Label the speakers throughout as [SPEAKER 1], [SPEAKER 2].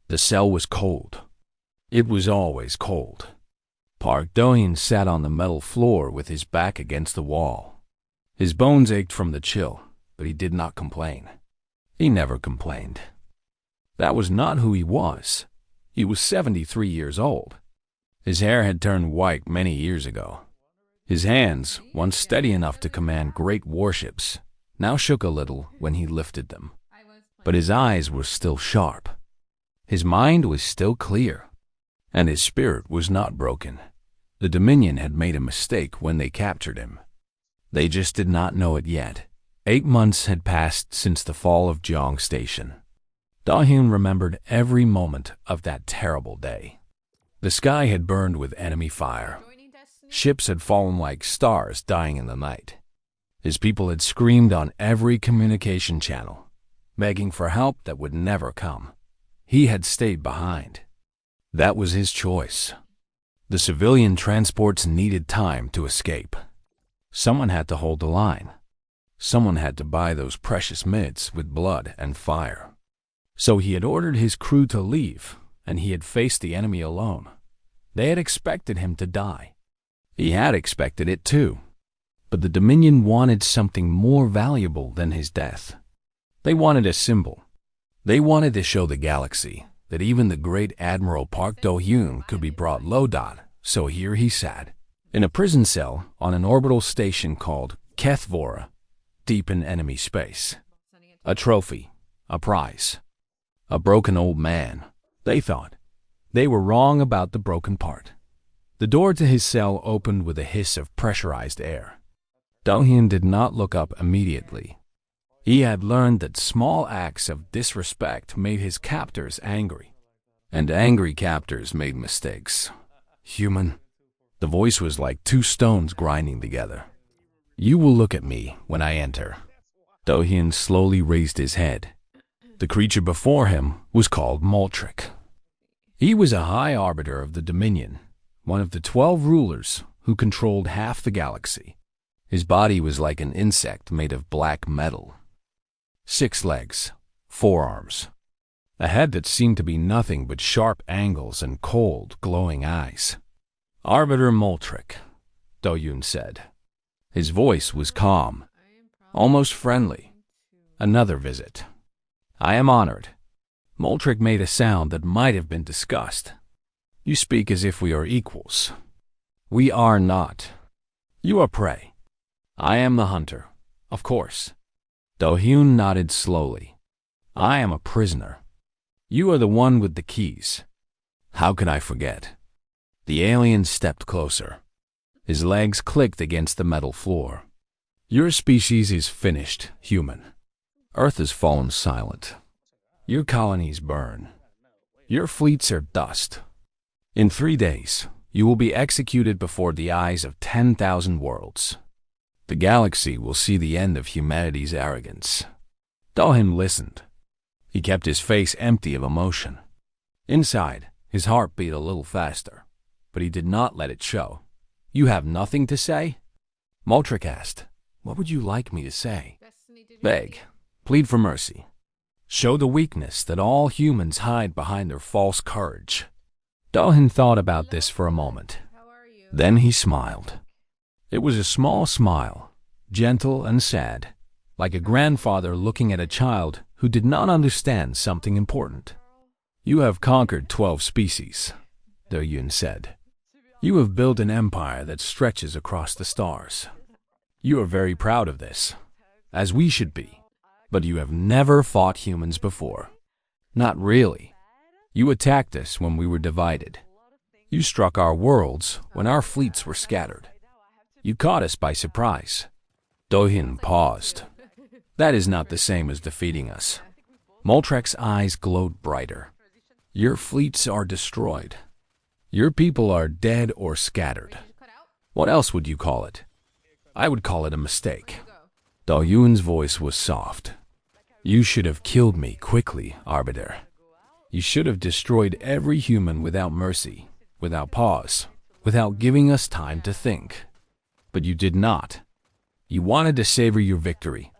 [SPEAKER 1] The cell was cold. It was always cold. Park Do-hyun sat on the metal floor with his back against the wall. His bones ached from the chill, but he did not complain. He never complained. That was not who he was. He was 73 years old. His hair had turned white many years ago. His hands, once steady enough to command great warships, now shook a little when he lifted them. But his eyes were still sharp. His mind was still clear. And his spirit was not broken. The Dominion had made a mistake when they captured him. They just did not know it yet. 8 months had passed since the fall of Jeong Station. Do-hyun remembered every moment of that terrible day. The sky had burned with enemy fire. Ships had fallen like stars dying in the night. His people had screamed on every communication channel, begging for help that would never come. He had stayed behind. That was his choice. The civilian transports needed time to escape. Someone had to hold the line. Someone had to buy those precious mids with blood and fire. So he had ordered his crew to leave, and he had faced the enemy alone. They had expected him to die. He had expected it too. But the Dominion wanted something more valuable than his death. They wanted a symbol. They wanted to show the galaxy that even the great Admiral Park Do-hyun could be brought low. So here he sat, in a prison cell on an orbital station called Kethvora, deep in enemy space. A trophy, a prize, a broken old man. They thought. They were wrong about the broken part. The door to his cell opened with a hiss of pressurized air. Do-hyun did not look up immediately. He had learned that small acts of disrespect made his captors angry, and angry captors made mistakes. Human. The voice was like two stones grinding together. You will look at me when I enter. Do-hyun slowly raised his head. The creature before him was called Moltric. He was a high arbiter of the Dominion, one of the 12 rulers who controlled half the galaxy. His body was like an insect made of black metal. 6 legs, 4 arms, a head that seemed to be nothing but sharp angles and cold, glowing eyes. Arbiter Moltric, Do-hyun said. His voice was calm, almost friendly. Another visit. I am honored. Moltric made a sound that might have been disgust. You speak as if we are equals. We are not. You are prey. I am the hunter, of course. Do-hyun nodded slowly. I am a prisoner. You are the one with the keys. How could I forget? The alien stepped closer. His legs clicked against the metal floor. Your species is finished, human. Earth has fallen silent. Your colonies burn. Your fleets are dust. In 3 days, you will be executed before the eyes of 10,000 worlds. The galaxy will see the end of humanity's arrogance. Do-hyun listened. He kept his face empty of emotion. Inside, his heart beat a little faster, but he did not let it show. You have nothing to say? Moltric asked. What would you like me to say? Beg. Plead for mercy. Show the weakness that all humans hide behind their false courage. Do-hyun thought about this for a moment. Then he smiled. It was a small smile, gentle and sad, like a grandfather looking at a child who did not understand something important. You have conquered 12 species, Do-hyun said. You have built an empire that stretches across the stars. You are very proud of this, as we should be. But you have never fought humans before. Not really. You attacked us when we were divided. You struck our worlds when our fleets were scattered. You caught us by surprise. Do-hyun paused. That is not the same as defeating us. Moltric's eyes glowed brighter. Your fleets are destroyed. Your people are dead or scattered. What else would you call it? I would call it a mistake. Do-hyun's voice was soft. You should have killed me quickly, Arbiter. You should have destroyed every human without mercy, without pause, without giving us time to think. But you did not. You wanted to savor your victory.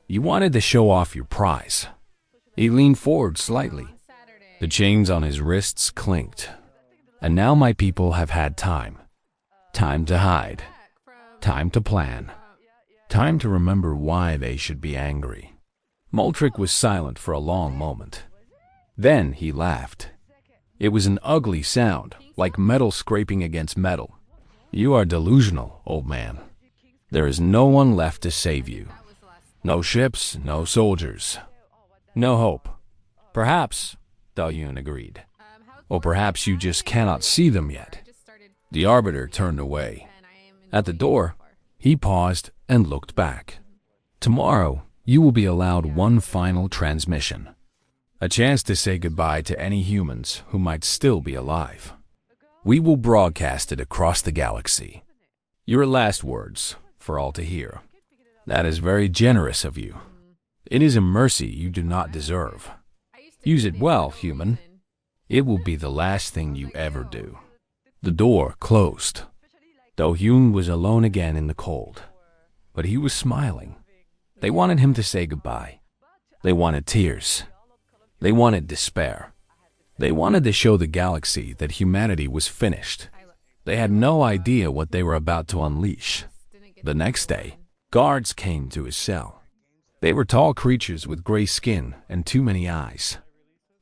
[SPEAKER 1] You wanted to show off your prize. He leaned forward slightly. The chains on his wrists clinked. And now my people have had time. Time to hide. Time to plan. Time to remember why they should be angry. Moltrick was silent for a long moment. Then he laughed. It was an ugly sound, like metal scraping against metal. You are delusional, old man. There is no one left to save you. No ships, no soldiers. No hope. Perhaps, Dalyun agreed. Or perhaps you just cannot see them yet. The Arbiter turned away. At the door, he paused and looked back. Tomorrow, you will be allowed one final transmission. A chance to say goodbye to any humans who might still be alive. We will broadcast it across the galaxy. Your last words, for all to hear. That is very generous of you. It is a mercy you do not deserve. Use it well, human. It will be the last thing you ever do. The door closed. Do-hyun was alone again in the cold. But he was smiling. They wanted him to say goodbye. They wanted tears. They wanted despair. They wanted to show the galaxy that humanity was finished. They had no idea what they were about to unleash. The next day, guards came to his cell. They were tall creatures with gray skin and too many eyes.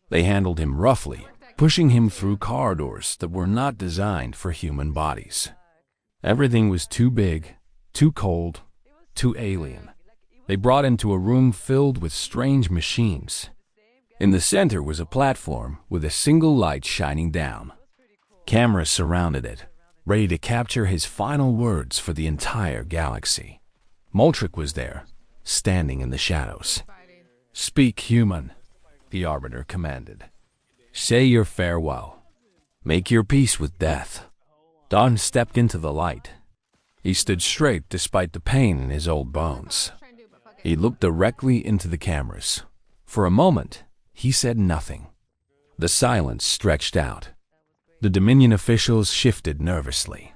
[SPEAKER 1] They handled him roughly, pushing him through corridors that were not designed for human bodies. Everything was too big, too cold, too alien. They brought him to a room filled with strange machines. In the center was a platform with a single light shining down. Cameras surrounded it, ready to capture his final words for the entire galaxy. Moltrick was there, standing in the shadows. Speak, human, the Arbiter commanded. Say your farewell. Make your peace with death. Don stepped into the light. He stood straight despite the pain in his old bones. He looked directly into the cameras. For a moment, he said nothing. The silence stretched out. The Dominion officials shifted nervously.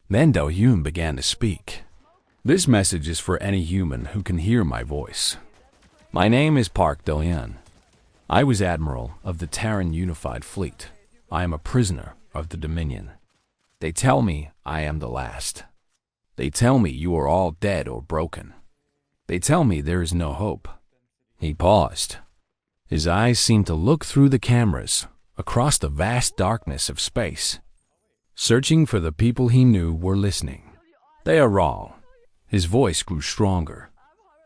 [SPEAKER 1] Then Do-hyun began to speak. This message is for any human who can hear my voice. My name is Park Do-hyun. I was Admiral of the Terran Unified Fleet. I am a prisoner of the Dominion. They tell me I am the last. They tell me you are all dead or broken. They tell me there is no hope. He paused. His eyes seemed to look through the cameras, across the vast darkness of space, searching for the people he knew were listening. They are all. His voice grew stronger.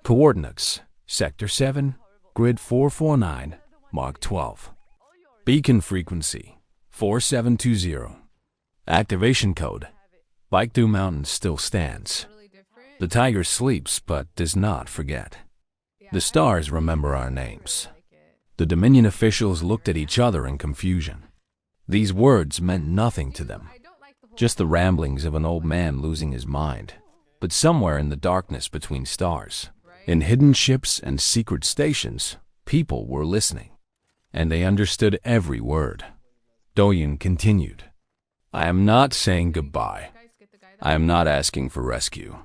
[SPEAKER 1] Coordinates, Sector 7, Grid 449, Mark 12. Beacon frequency, 4720. Activation code, Baekdu Mountain still stands. The tiger sleeps but does not forget. The stars remember our names. The Dominion officials looked at each other in confusion. These words meant nothing to them, just the ramblings of an old man losing his mind. But somewhere in the darkness between stars, in hidden ships and secret stations, people were listening, and they understood every word. Do-hyun continued, I am not saying goodbye. I am not asking for rescue.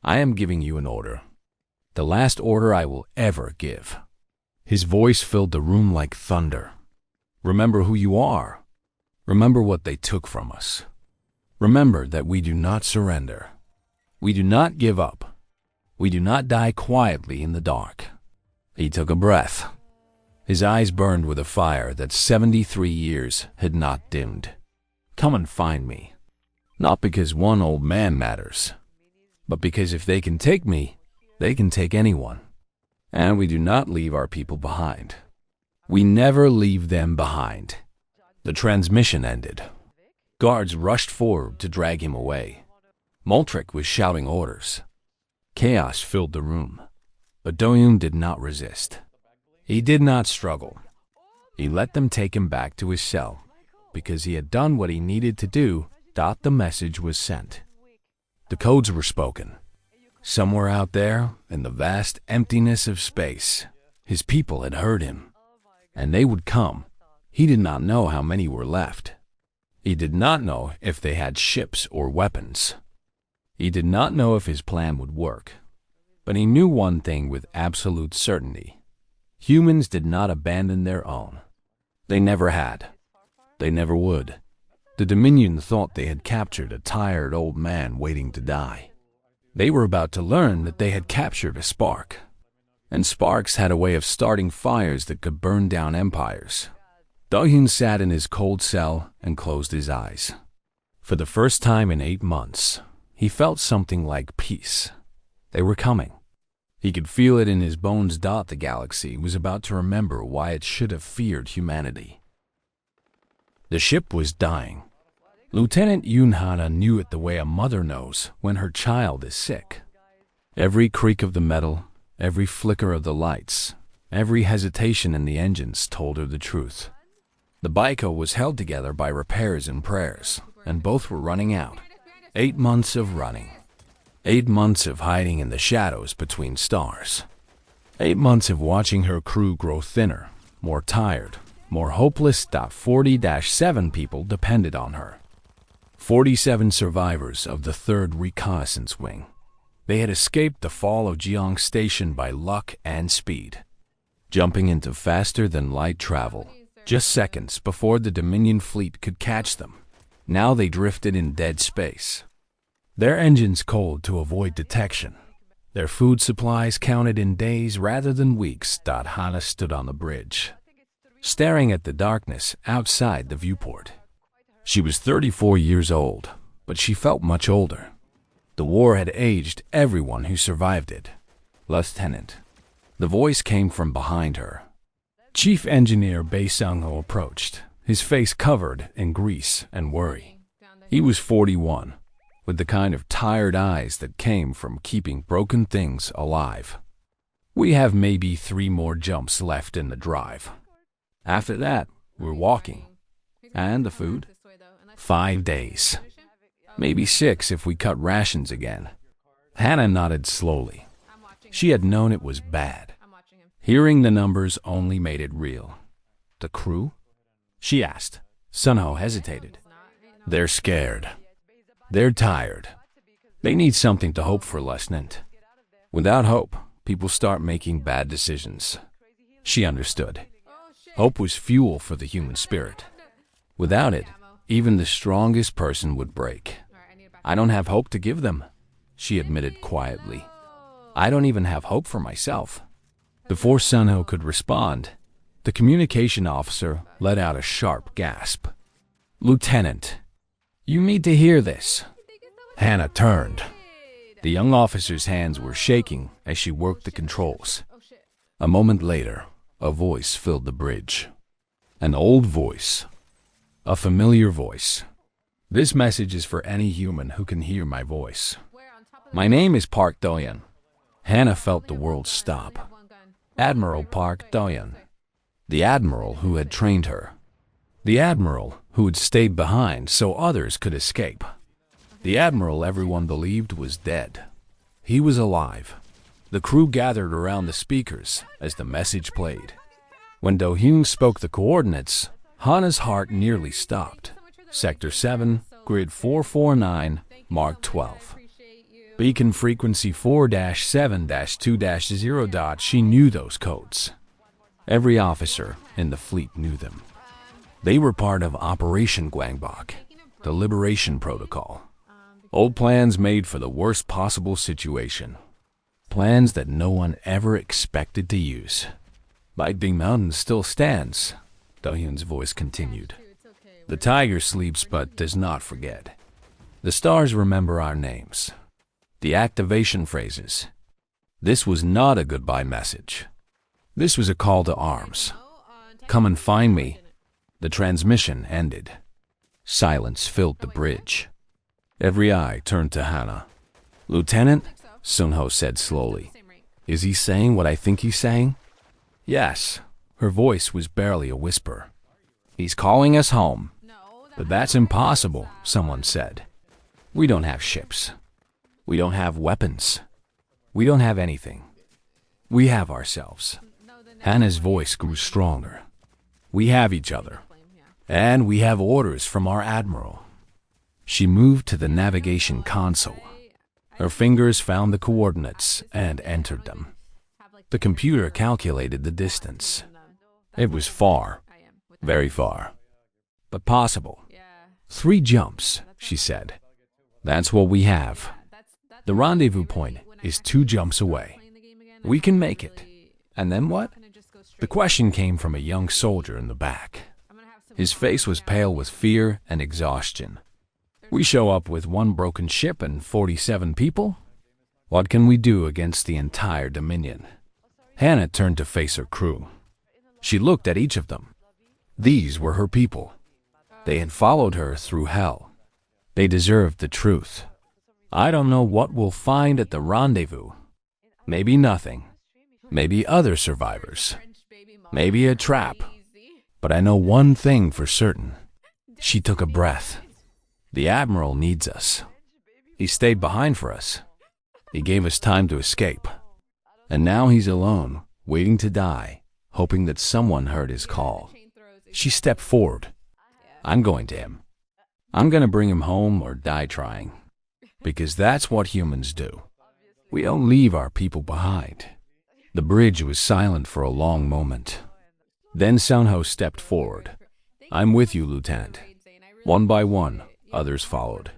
[SPEAKER 1] I am giving you an order. The last order I will ever give. His voice filled the room like thunder. Remember who you are. Remember what they took from us. Remember that we do not surrender. We do not give up. We do not die quietly in the dark. He took a breath. His eyes burned with a fire that 73 years had not dimmed. Come and find me. Not because one old man matters, but because if they can take me, they can take anyone. And we do not leave our people behind. We never leave them behind. The transmission ended. Guards rushed forward to drag him away. Moltrick was shouting orders. Chaos filled the room, but Do-hyun did not resist. He did not struggle. He let them take him back to his cell, because he had done what he needed to do. The message was sent. The codes were spoken. Somewhere out there, in the vast emptiness of space, his people had heard him. And they would come. He did not know how many were left. He did not know if they had ships or weapons. He did not know if his plan would work. But he knew one thing with absolute certainty. Humans did not abandon their own. They never had. They never would. The Dominion thought they had captured a tired old man waiting to die. They were about to learn that they had captured a spark. And sparks had a way of starting fires that could burn down empires. Do-hyun sat in his cold cell and closed his eyes. For the first time in 8 months, he felt something like peace. They were coming. He could feel it in his bones. The galaxy was about to remember why it should have feared humanity. The ship was dying. Lieutenant Yoon-hana knew it the way a mother knows when her child is sick. Every creak of the metal, every flicker of the lights, every hesitation in the engines told her the truth. The Baiko was held together by repairs and prayers, and both were running out. 8 months of running. 8 months of hiding in the shadows between stars. 8 months of watching her crew grow thinner, more tired, more hopeless. 40-7 people depended on her. 47 survivors of the 3rd Reconnaissance Wing. They had escaped the fall of Jeong Station by luck and speed, jumping into faster-than-light travel, just seconds before the Dominion fleet could catch them. Now they drifted in dead space. Their engines cold to avoid detection. Their food supplies counted in days rather than weeks. Hana stood on the bridge, staring at the darkness outside the viewport. She was 34 years old, but she felt much older. The war had aged everyone who survived it. Lieutenant. The voice came from behind her. Chief Engineer Bae Sung-ho approached, his face covered in grease and worry. He was 41, with the kind of tired eyes that came from keeping broken things alive. We have maybe 3 more jumps left in the drive. After that, we're walking. And the food? 5 days. Maybe 6 if we cut rations again. Hannah nodded slowly. She had known it was bad. Hearing the numbers only made it real. The crew? She asked. Sunho hesitated. They're scared. They're tired. They need something to hope for, Lieutenant. Without hope, people start making bad decisions. She understood. Hope was fuel for the human spirit. Without it, even the strongest person would break. I don't have hope to give them, she admitted quietly. I don't even have hope for myself. Before Sunho could respond, the communication officer let out a sharp gasp. Lieutenant, you need to hear this. Hannah turned. The young officer's hands were shaking as she worked the controls. A moment later, a voice filled the bridge. An old voice. A familiar voice. This message is for any human who can hear my voice. My name is Park Do-hyun. Hannah felt the world stop. Admiral Park Do-hyun. The admiral who had trained her. The admiral who had stayed behind so others could escape. The admiral everyone believed was dead. He was alive. The crew gathered around the speakers as the message played. When Do-hyun spoke the coordinates, Hana's heart nearly stopped. Sector 7, Grid 449, Mark 12. Beacon frequency 4-7-2-0. She knew those codes. Every officer in the fleet knew them. They were part of Operation Gwangbok, the Liberation Protocol. Old plans made for the worst possible situation. Plans that no one ever expected to use. Lightning Mountain still stands, Do-hyun's voice continued. The tiger sleeps but does not forget. The stars remember our names. The activation phrases. This was not a goodbye message. This was a call to arms. Come and find me. The transmission ended. Silence filled the bridge. Every eye turned to Hannah. Lieutenant, Sunho said slowly. Is he saying what I think he's saying? Yes. Her voice was barely a whisper. He's calling us home. But that's impossible, someone said. We don't have ships. We don't have weapons. We don't have anything. We have ourselves. Hannah's voice grew stronger. We have each other. And we have orders from our admiral. She moved to the navigation console. Her fingers found the coordinates and entered them. The computer calculated the distance. It was far. Very far, but possible. 3 jumps, she said. That's what we have. The rendezvous point is 2 jumps away. We can make it. And then what? The question came from a young soldier in the back. His face was pale with fear and exhaustion. We show up with 1 broken ship and 47 people? What can we do against the entire Dominion? Hannah turned to face her crew. She looked at each of them. These were her people. They had followed her through hell. They deserved the truth. I don't know what we'll find at the rendezvous. Maybe nothing. Maybe other survivors. Maybe a trap. But I know one thing for certain. She took a breath. The Admiral needs us. He stayed behind for us. He gave us time to escape. And now he's alone, waiting to die, hoping that someone heard his call. She stepped forward. I'm going to him. I'm going to bring him home or die trying. Because that's what humans do. We don't leave our people behind. The bridge was silent for a long moment. Then Soundho stepped forward. I'm with you, Lieutenant. One by one, others followed.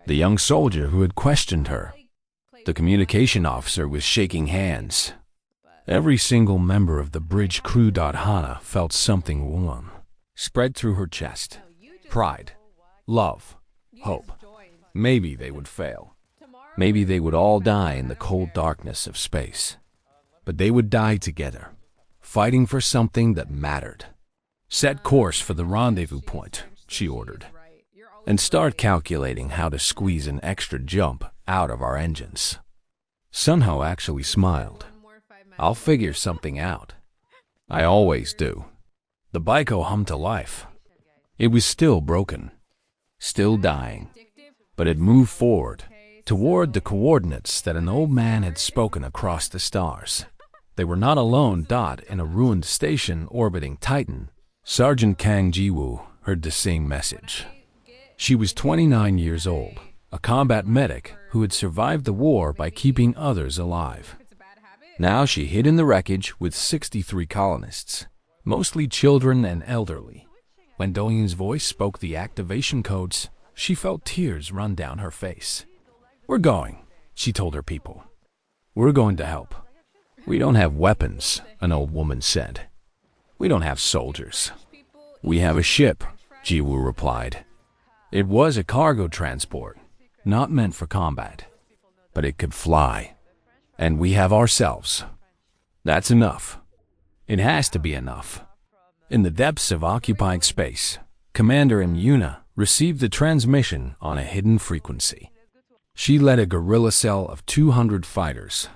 [SPEAKER 1] The young soldier who had questioned her. The communication officer was shaking hands. Every single member of the bridge crew. Hannah felt something warm spread through her chest. Pride, love, hope. Maybe they would fail. Maybe they would all die in the cold darkness of space. But they would die together, fighting for something that mattered. Set course for the rendezvous point, she ordered, and start calculating how to squeeze an extra jump out of our engines. Sunho actually smiled. I'll figure something out. I always do. The Baiko hummed to life. It was still broken, still dying, but it moved forward, toward the coordinates that an old man had spoken across the stars. They were not alone. In a ruined station orbiting Titan, Sergeant Kang Jiwoo heard the same message. She was 29 years old, a combat medic who had survived the war by keeping others alive. Now she hid in the wreckage with 63 colonists, mostly children and elderly. When Doyin's voice spoke the activation codes, she felt tears run down her face. We're going, she told her people. We're going to help. We don't have weapons, an old woman said. We don't have soldiers. We have a ship, Jiwoo replied. It was a cargo transport, not meant for combat, but it could fly. And we have ourselves. That's enough. It has to be enough. In the depths of occupied space, Commander Imuna received the transmission on a hidden frequency. She led a guerrilla cell of 200 fighters,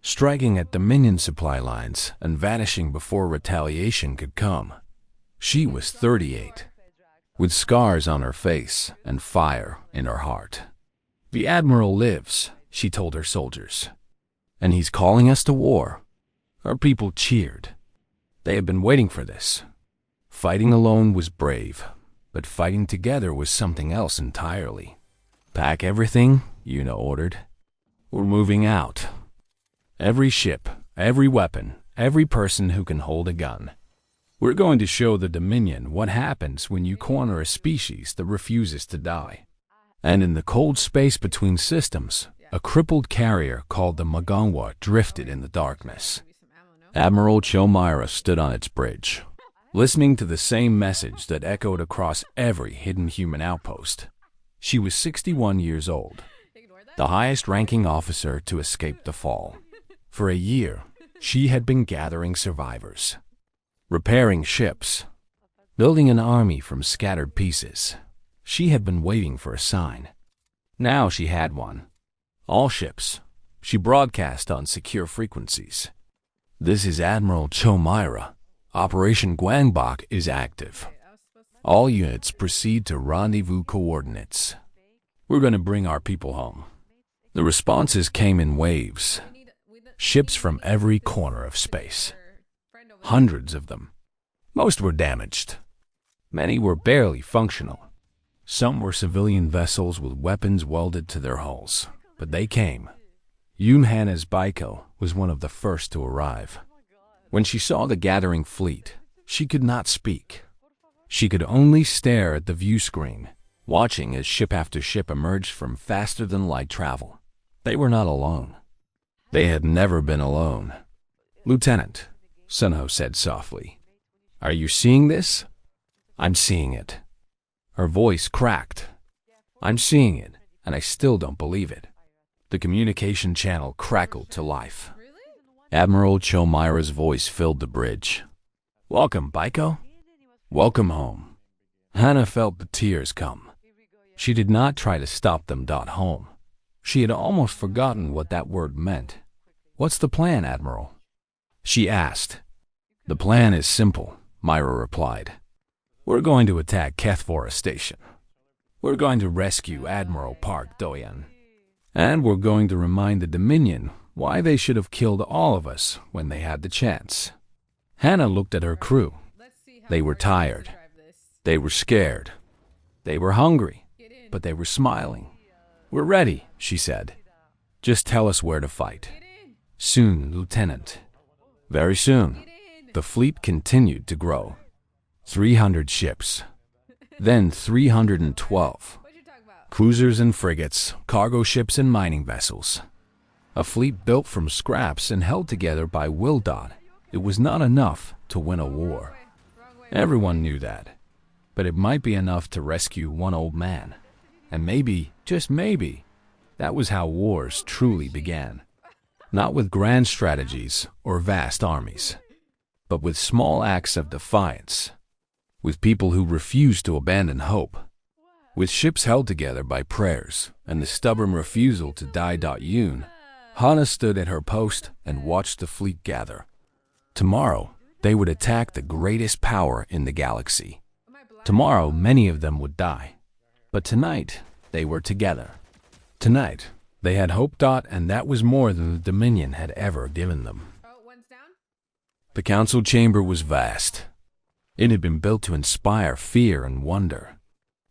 [SPEAKER 1] striking at Dominion supply lines and vanishing before retaliation could come. She was 38, with scars on her face and fire in her heart. The Admiral lives, she told her soldiers, and he's calling us to war. Our people cheered. They had been waiting for this. Fighting alone was brave, but fighting together was something else entirely. Pack everything, Yuna ordered. We're moving out. Every ship, every weapon, every person who can hold a gun. We're going to show the Dominion what happens when you corner a species that refuses to die. And in the cold space between systems, a crippled carrier called the Magangwa drifted in the darkness. Admiral Chomira stood on its bridge, listening to the same message that echoed across every hidden human outpost. She was 61 years old, the highest-ranking officer to escape the fall. For a year, she had been gathering survivors, repairing ships, building an army from scattered pieces. She had been waiting for a sign. Now she had one. All ships. She broadcast on secure frequencies. This is Admiral Chomira. Operation Gwangbok is active. All units proceed to rendezvous coordinates. We're going to bring our people home. The responses came in waves. Ships from every corner of space. Hundreds of them. Most were damaged. Many were barely functional. Some were civilian vessels with weapons welded to their hulls. But they came. Yunhana's Baiko was one of the first to arrive. When she saw the gathering fleet, she could not speak. She could only stare at the view screen, watching as ship after ship emerged from faster-than-light travel. They were not alone. They had never been alone. "Lieutenant," Sunho said softly, "are you seeing this?" "I'm seeing it." Her voice cracked. "I'm seeing it, and I still don't believe it." The communication channel crackled to life. Admiral Chomira's voice filled the bridge. "Welcome, Baiko. Welcome home." Hana felt the tears come. She did not try to stop them. Home. She had almost forgotten what that word meant. "What's the plan, Admiral?" she asked. "The plan is simple," Myra replied. "We're going to attack Kethvora Station. We're going to rescue Admiral Park Doyan. And we're going to remind the Dominion why they should have killed all of us when they had the chance." Hana looked at her crew. They were tired. They were scared. They were hungry, but they were smiling. "We're ready," she said. "Just tell us where to fight." "Soon, Lieutenant." Very soon. The fleet continued to grow. 300 ships. Then 312. Cruisers and frigates, cargo ships and mining vessels. A fleet built from scraps and held together by will. It was not enough to win a war. Everyone knew that. But it might be enough to rescue one old man. And maybe, just maybe, that was how wars truly began. Not with grand strategies or vast armies, but with small acts of defiance. With people who refused to abandon hope. With ships held together by prayers and the stubborn refusal to die. Yoon, Hana stood at her post and watched the fleet gather. Tomorrow, they would attack the greatest power in the galaxy. Tomorrow, many of them would die. But tonight, they were together. Tonight, they had hope. And that was more than the Dominion had ever given them. The council chamber was vast. It had been built to inspire fear and wonder.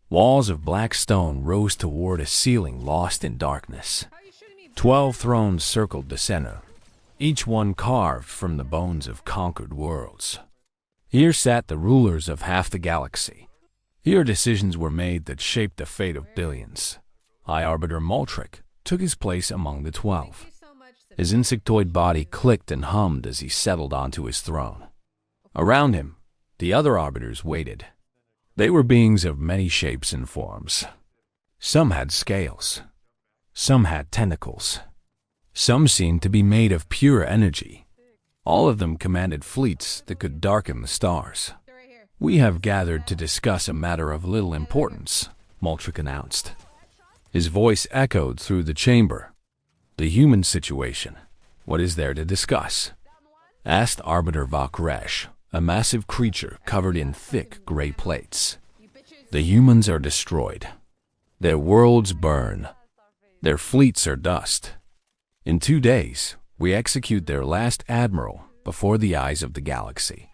[SPEAKER 1] Walls of black stone rose toward a ceiling lost in darkness. 12 thrones circled the center, each one carved from the bones of conquered worlds. Here sat the rulers of half the galaxy. Here decisions were made that shaped the fate of billions. High Arbiter Moltric took his place among the 12. His insectoid body clicked and hummed as he settled onto his throne. Around him, the other arbiters waited. They were beings of many shapes and forms. Some had scales. Some had tentacles. Some seemed to be made of pure energy. All of them commanded fleets that could darken the stars. "We have gathered to discuss a matter of little importance," Moltric announced. His voice echoed through the chamber. "The human situation. What is there to discuss?" asked Arbiter Vakresh, a massive creature covered in thick gray plates. "The humans are destroyed. Their worlds burn. Their fleets are dust. In 2 days, we execute their last admiral before the eyes of the galaxy.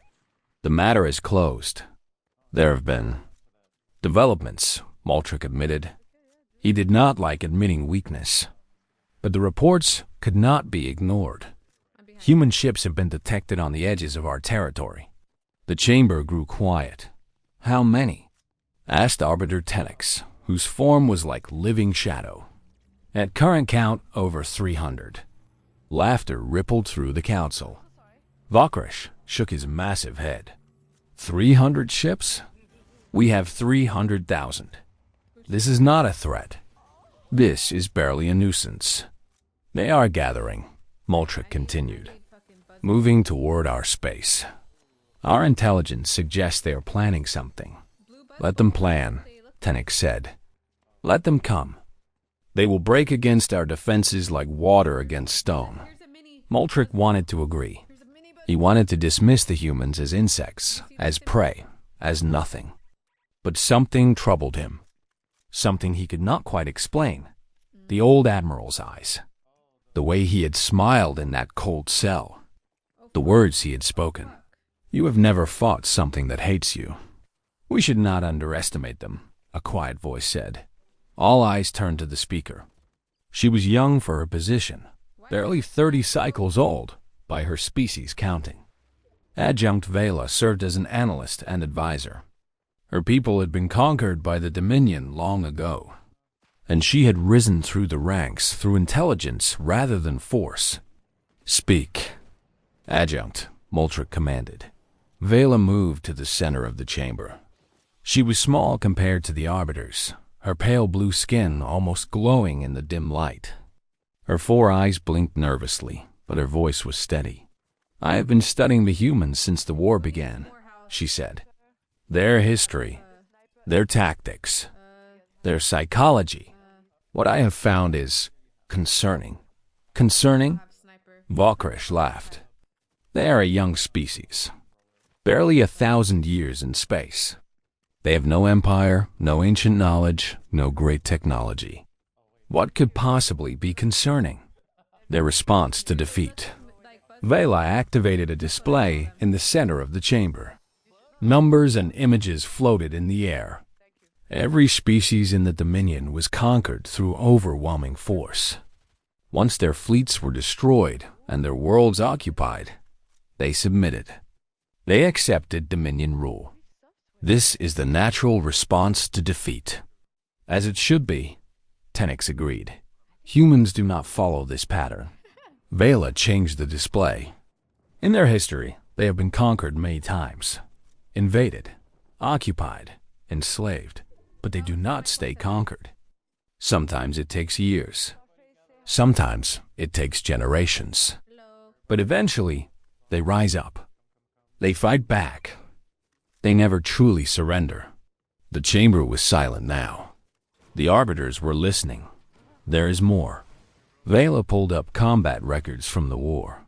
[SPEAKER 1] The matter is closed. There have been developments," Moltric admitted. He did not like admitting weakness. But the reports could not be ignored. "Human ships have been detected on the edges of our territory." The chamber grew quiet. "How many?" asked Arbiter Tenix, whose form was like living shadow. "At current count, over 300. Laughter rippled through the council. Vakresh shook his massive head. 300 ships? We have 300,000. This is not a threat. This is barely a nuisance. They are gathering," Moltric continued, "moving toward our space. Our intelligence suggests they are planning something." "Let them plan," Tenix said. "Let them come. They will break against our defenses like water against stone." Moltric wanted to agree. He wanted to dismiss the humans as insects, as prey, as nothing. But something troubled him. Something he could not quite explain. The old Admiral's eyes. The way he had smiled in that cold cell. The words he had spoken. "You have never fought something that hates you." "We should not underestimate them," a quiet voice said. All eyes turned to the speaker. She was young for her position, barely 30 cycles old, by her species counting. Adjunct Vela served as an analyst and advisor. Her people had been conquered by the Dominion long ago, and she had risen through the ranks through intelligence rather than force. "Speak." "Adjunct," Moltrick commanded. Vela moved to the center of the chamber. She was small compared to the arbiters, her pale blue skin almost glowing in the dim light. Her 4 eyes blinked nervously, but her voice was steady. "I have been studying the humans since the war began," she said. "Their history, their tactics, their psychology. What I have found is concerning." "Concerning?" Valkresh laughed. "They are a young species, barely 1,000 years in space. They have no empire, no ancient knowledge, no great technology. What could possibly be concerning? Their response to defeat." Vela activated a display in the center of the chamber. Numbers and images floated in the air. Every species in the Dominion was conquered through overwhelming force. Once their fleets were destroyed and their worlds occupied, they submitted. They accepted Dominion rule. This is the natural response to defeat. "As it should be," Tenix agreed. "Humans do not follow this pattern." Vela changed the display. In their history, they have been conquered many times. Invaded, occupied, enslaved, but they do not stay conquered. Sometimes it takes years. Sometimes it takes generations. But eventually, they rise up. They fight back. They never truly surrender. The chamber was silent now. The arbiters were listening. There is more. Vela pulled up combat records from the war.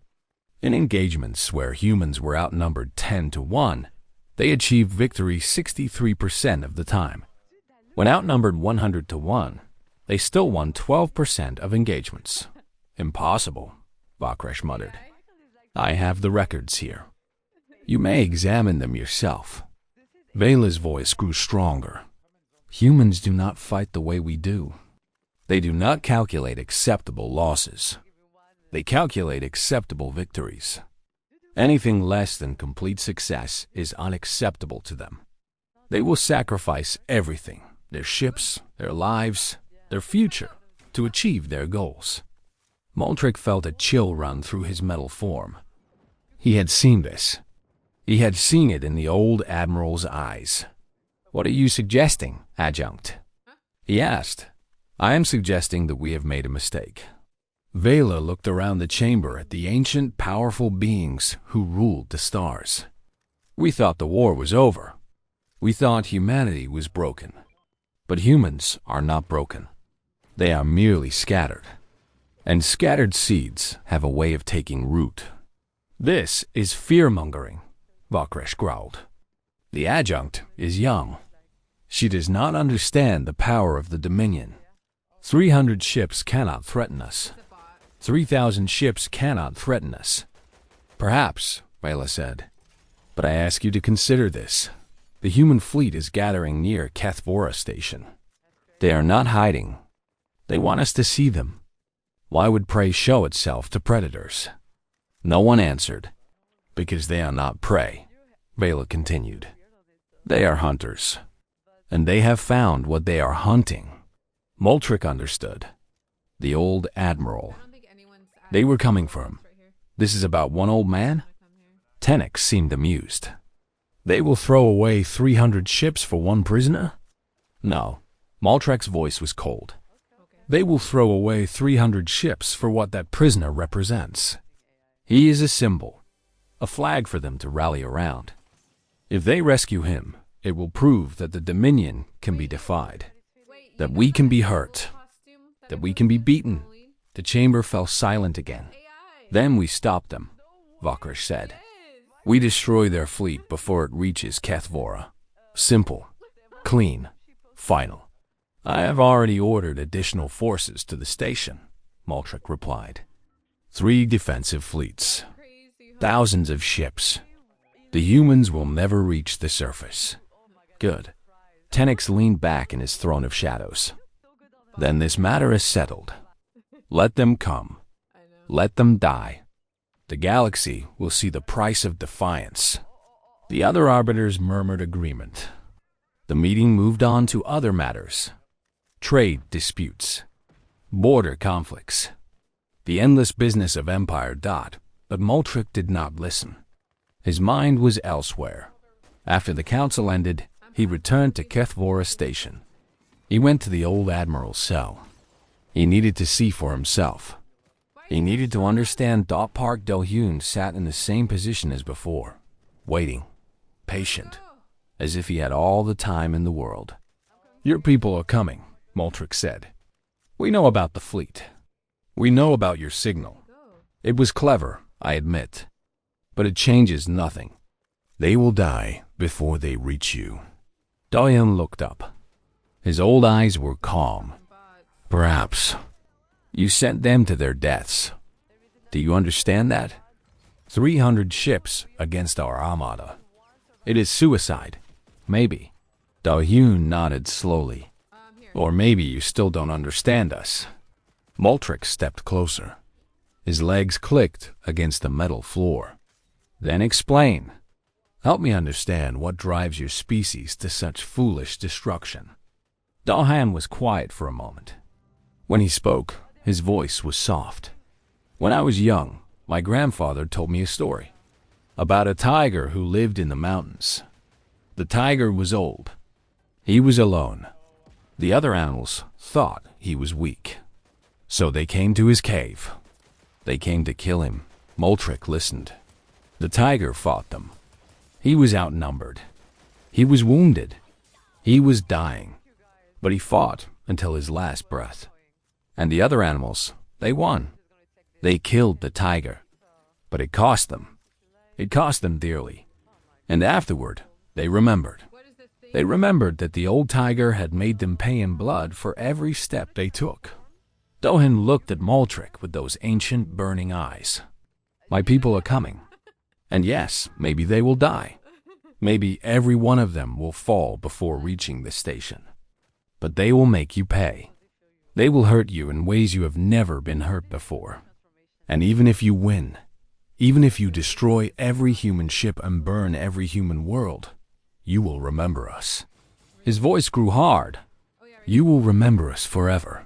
[SPEAKER 1] In engagements where humans were outnumbered 10-1, they achieved victory 63% of the time. When outnumbered 100-1, they still won 12% of engagements. "Impossible," Vakresh muttered. "I have the records here. You may examine them yourself." Vela's voice grew stronger. "Humans do not fight the way we do. They do not calculate acceptable losses. They calculate acceptable victories. Anything less than complete success is unacceptable to them. They will sacrifice everything, their ships, their lives, their future, to achieve their goals." Moltrick felt a chill run through his metal form. He had seen this. He had seen it in the old admiral's eyes. "What are you suggesting, Adjunct?" he asked. "I am suggesting that we have made a mistake." Vela looked around the chamber at the ancient, powerful beings who ruled the stars. "We thought the war was over. We thought humanity was broken. But humans are not broken. They are merely scattered. And scattered seeds have a way of taking root." "This is fear-mongering," Vakresh growled. "The Adjunct is young. She does not understand the power of the Dominion. 300 ships cannot threaten us. 3,000 ships cannot threaten us." "Perhaps," Vela said. "But I ask you to consider this. The human fleet is gathering near Kethvora Station. They are not hiding. They want us to see them. Why would prey show itself to predators?" No one answered. "Because they are not prey," Vela continued. "They are hunters. And they have found what they are hunting." Moltrick understood. The old admiral. They were coming for him. "This is about one old man?" Tenix seemed amused. "They will throw away 300 ships for one prisoner?" "No." Moltrick's voice was cold. "They will throw away 300 ships for what that prisoner represents. He is a symbol, a flag for them to rally around. If they rescue him, it will prove that the Dominion can be defied, that we can be hurt, that we can be beaten." The chamber fell silent again. "Then we stop them," Vakresh said. "We destroy their fleet before it reaches Kethvora. Simple, clean, final." "I have already ordered additional forces to the station," Moltrick replied. 3 defensive fleets. Thousands of ships. The humans will never reach the surface." "Good." Tenix leaned back in his throne of shadows. "Then this matter is settled. Let them come. Let them die. The galaxy will see the price of defiance." The other arbiters murmured agreement. The meeting moved on to other matters. Trade disputes, border conflicts, the endless business of Empire. But Moltrick did not listen. His mind was elsewhere. After the council ended, he returned to Kethvora station. He went to the old admiral's cell. He needed to see for himself. He needed to understand. Park Do-hyun sat in the same position as before, waiting, patient, as if he had all the time in the world. "Your people are coming," Moltrick said. "We know about the fleet. We know about your signal. It was clever, I admit, but it changes nothing. They will die before they reach you." Do-hyun looked up. His old eyes were calm. "Perhaps. You sent them to their deaths. Do you understand that? 300 ships against our armada. It is suicide. Maybe." Do-hyun nodded slowly. "Or maybe you still don't understand us." Moltrick stepped closer. His legs clicked against the metal floor. "Then explain. Help me understand what drives your species to such foolish destruction." Do-hyun was quiet for a moment. When he spoke, his voice was soft. "When I was young, my grandfather told me a story about a tiger who lived in the mountains. The tiger was old. He was alone. The other animals thought he was weak. So they came to his cave. They came to kill him." Moltrick listened. "The tiger fought them. He was outnumbered. He was wounded. He was dying. But he fought until his last breath. And the other animals, they won. They killed the tiger. But it cost them. It cost them dearly. And afterward, they remembered. They remembered that the old tiger had made them pay in blood for every step they took." Do-hyun looked at Moltrick with those ancient burning eyes. "My people are coming. And yes, maybe they will die. Maybe every one of them will fall before reaching the station. But they will make you pay. They will hurt you in ways you have never been hurt before. And even if you win, even if you destroy every human ship and burn every human world, you will remember us." His voice grew hard. "You will remember us forever.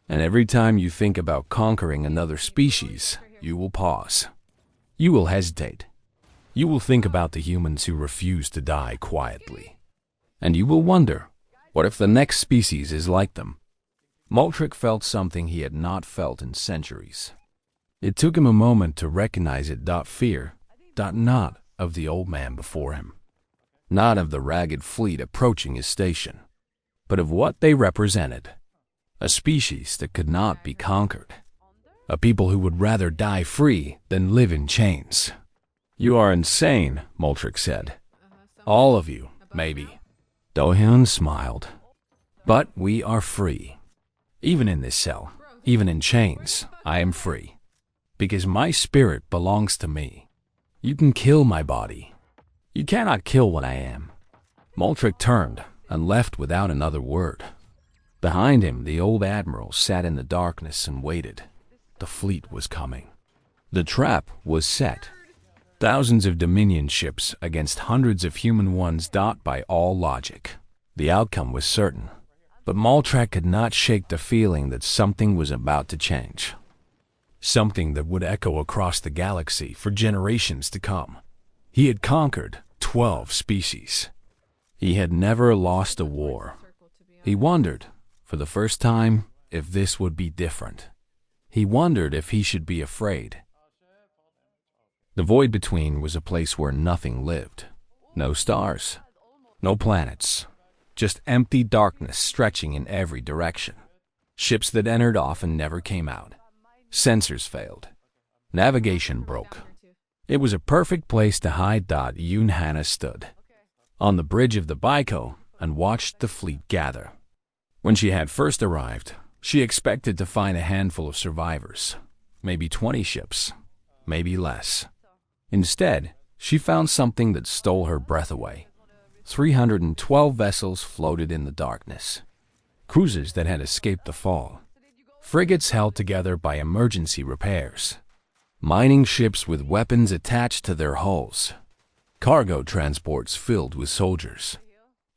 [SPEAKER 1] And every time you think about conquering another species, you will pause. You will hesitate. You will think about the humans who refuse to die quietly. And you will wonder, what if the next species is like them?" Moltrick felt something he had not felt in centuries. It took him a moment to recognize it. Fear, not of the old man before him, not of the ragged fleet approaching his station, but of what they represented. A species that could not be conquered. A people who would rather die free than live in chains. "You are insane," Moltrick said. "All of you, maybe." Do-hyun smiled. "But we are free. Even in this cell, even in chains, I am free. Because my spirit belongs to me. You can kill my body. You cannot kill what I am." Moltrick turned and left without another word. Behind him, the old admiral sat in the darkness and waited. The fleet was coming. The trap was set. Thousands of Dominion ships against hundreds of human ones. By all logic, the outcome was certain. But Moltrick could not shake the feeling that something was about to change. Something that would echo across the galaxy for generations to come. He had conquered 12 species. He had never lost a war. He wondered, for the first time, if this would be different. He wondered if he should be afraid. The void between was a place where nothing lived. No stars, no planets, just empty darkness stretching in every direction. Ships that entered off and never came out. Sensors failed. Navigation broke. It was a perfect place to hide. Yoon Hannah stood on the bridge of the Baiko and watched the fleet gather. When she had first arrived, she expected to find a handful of survivors, maybe 20 ships, maybe less. Instead, she found something that stole her breath away. 312 vessels floated in the darkness. Cruisers that had escaped the fall. Frigates held together by emergency repairs. Mining ships with weapons attached to their hulls. Cargo transports filled with soldiers.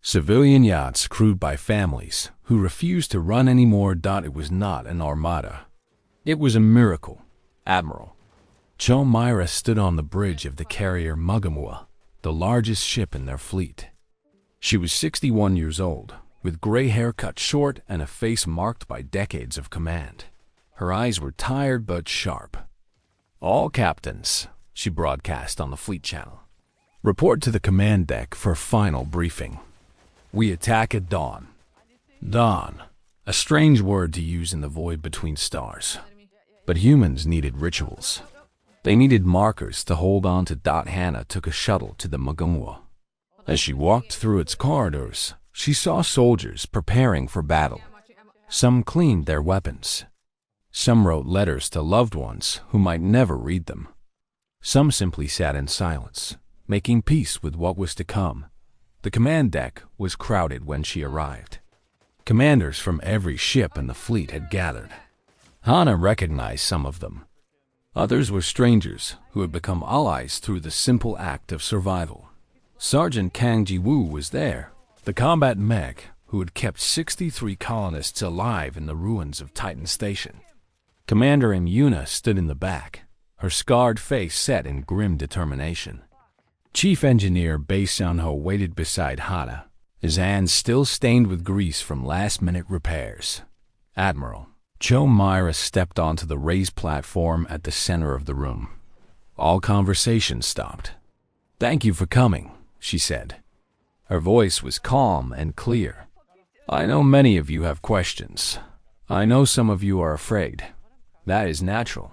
[SPEAKER 1] Civilian yachts crewed by families who refused to run anymore. It was not an armada. It was a miracle. Admiral Cho Myra stood on the bridge of the carrier Mugamua, the largest ship in their fleet. She was 61 years old, with gray hair cut short and a face marked by decades of command. Her eyes were tired but sharp. "All captains," she broadcast on the fleet channel, "report to the command deck for final briefing. We attack at dawn." Dawn, a strange word to use in the void between stars. But humans needed rituals. They needed markers to hold on to. Hannah took a shuttle to the Mugamua. As she walked through its corridors, she saw soldiers preparing for battle. Some cleaned their weapons. Some wrote letters to loved ones who might never read them. Some simply sat in silence, making peace with what was to come. The command deck was crowded when she arrived. Commanders from every ship in the fleet had gathered. Hannah recognized some of them. Others were strangers who had become allies through the simple act of survival. Sergeant Kang Ji-woo was there, the combat mech who had kept 63 colonists alive in the ruins of Titan Station. Commander Im-yuna stood in the back, her scarred face set in grim determination. Chief Engineer Bae Sun-ho waited beside Hannah, his hands still stained with grease from last-minute repairs. Admiral Cho Myra stepped onto the raised platform at the center of the room. All conversation stopped. "Thank you for coming," she said. Her voice was calm and clear. "I know many of you have questions. I know some of you are afraid. That is natural.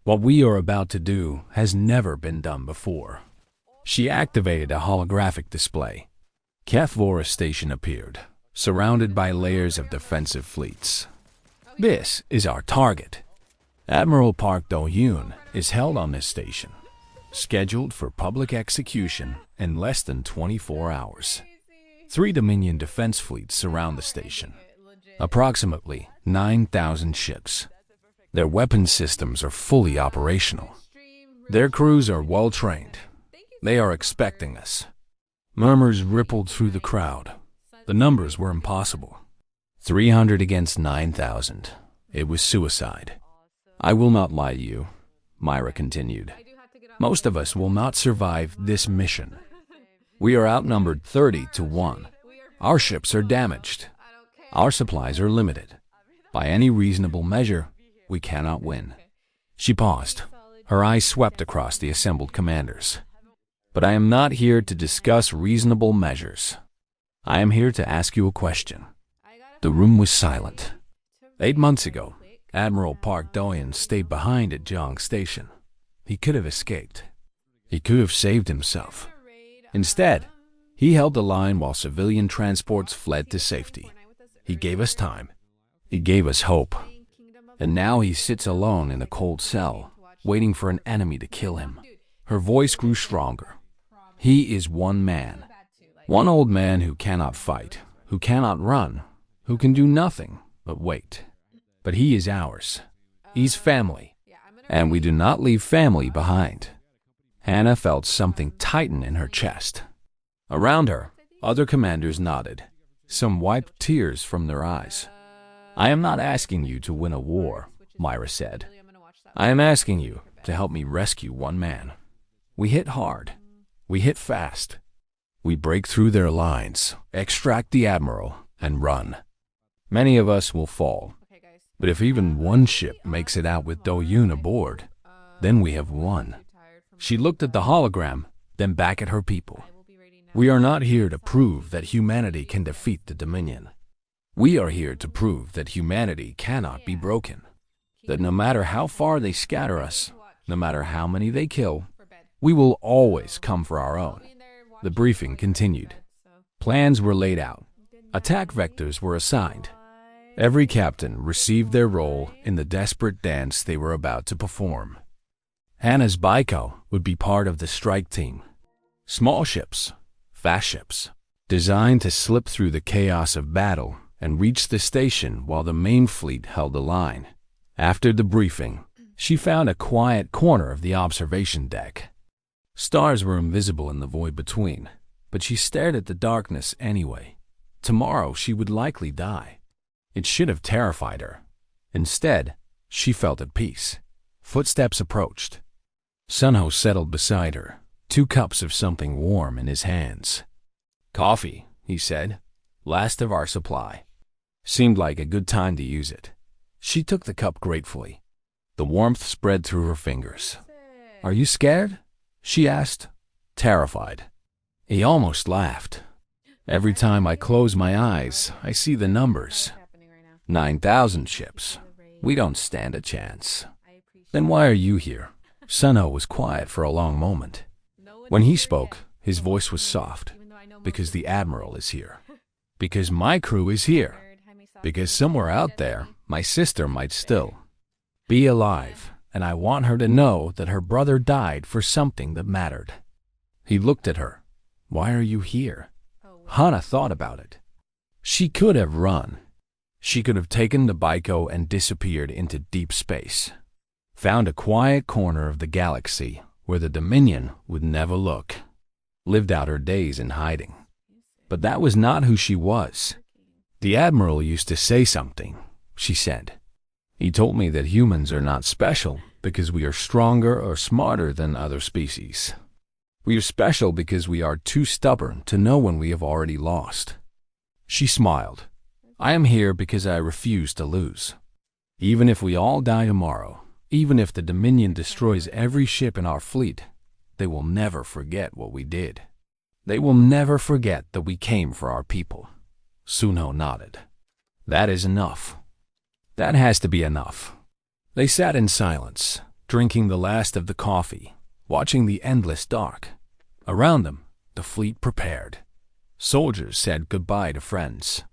[SPEAKER 1] What we are about to do has never been done before." She activated a holographic display. Kathvora Station appeared, surrounded by layers of defensive fleets. "This is our target. Admiral Park Do-yoon is held on this station, scheduled for public execution in less than 24 hours. 3 Dominion defense fleets surround the station, approximately 9,000 ships. Their weapon systems are fully operational. Their crews are well-trained. They are expecting us." Murmurs rippled through the crowd. The numbers were impossible. 300 against 9,000. It was suicide. "I will not lie to you," Myra continued. "Most of us will not survive this mission. We are outnumbered 30 to 1. Our ships are damaged. Our supplies are limited. By any reasonable measure, we cannot win." She paused. Her eyes swept across the assembled commanders. "But I am not here to discuss reasonable measures. I am here to ask you a question." The room was silent. 8 months ago, Admiral Park Do-yoon stayed behind at Jong Station. He could have escaped. He could have saved himself. Instead, he held the line while civilian transports fled to safety. He gave us time. He gave us hope. And now he sits alone in a cold cell, waiting for an enemy to kill him. Her voice grew stronger. "He is one man. One old man who cannot fight, who cannot run, who can do nothing but wait. But he is ours. He's family. And we do not leave family behind." Hannah felt something tighten in her chest. Around her, other commanders nodded. Some wiped tears from their eyes. "I am not asking you to win a war," Myra said. "I am asking you to help me rescue one man. We hit hard. We hit fast. We break through their lines, extract the admiral, and run. Many of us will fall. But if even one ship makes it out with Do-yoon aboard, then we have won." She looked at the hologram, then back at her people. "We are not here to prove that humanity can defeat the Dominion. We are here to prove that humanity cannot be broken. That no matter how far they scatter us, no matter how many they kill, we will always come for our own." The briefing continued. Plans were laid out. Attack vectors were assigned. Every captain received their role in the desperate dance they were about to perform. Hannah's Baiko would be part of the strike team. Small ships, fast ships, designed to slip through the chaos of battle and reach the station while the main fleet held the line. After the briefing, she found a quiet corner of the observation deck. Stars were invisible in the void between, But she stared at the darkness anyway. Tomorrow she would likely die. It should have terrified her. Instead, she felt at peace. Footsteps approached. Sunho settled beside her, 2 cups of something warm in his hands. "Coffee," he said. "Last of our supply." Seemed like a good time to use it. She took the cup gratefully. The warmth spread through her fingers. "Are you scared?" she asked, terrified. He almost laughed. "Every time I close my eyes, I see the numbers. 9,000 ships. We don't stand a chance." "Then why are you here?" Sunho was quiet for a long moment. When he spoke, his voice was soft. "Because the Admiral is here. Because my crew is here. Because somewhere out there, my sister might still be alive, and I want her to know that her brother died for something that mattered." He looked at her. "Why are you here?" Hana thought about it. She could have run. She could have taken the Baiko and disappeared into deep space. Found a quiet corner of the galaxy where the Dominion would never look. Lived out her days in hiding. But that was not who she was. "The Admiral used to say something," she said. "He told me that humans are not special because we are stronger or smarter than other species. We are special because we are too stubborn to know when we have already lost." She smiled. "I am here because I refuse to lose. Even if we all die tomorrow, even if the Dominion destroys every ship in our fleet, they will never forget what we did. They will never forget that we came for our people." Sunho nodded. "That is enough. That has to be enough." They sat in silence, drinking the last of the coffee, watching the endless dark. Around them, the fleet prepared. Soldiers said goodbye to friends.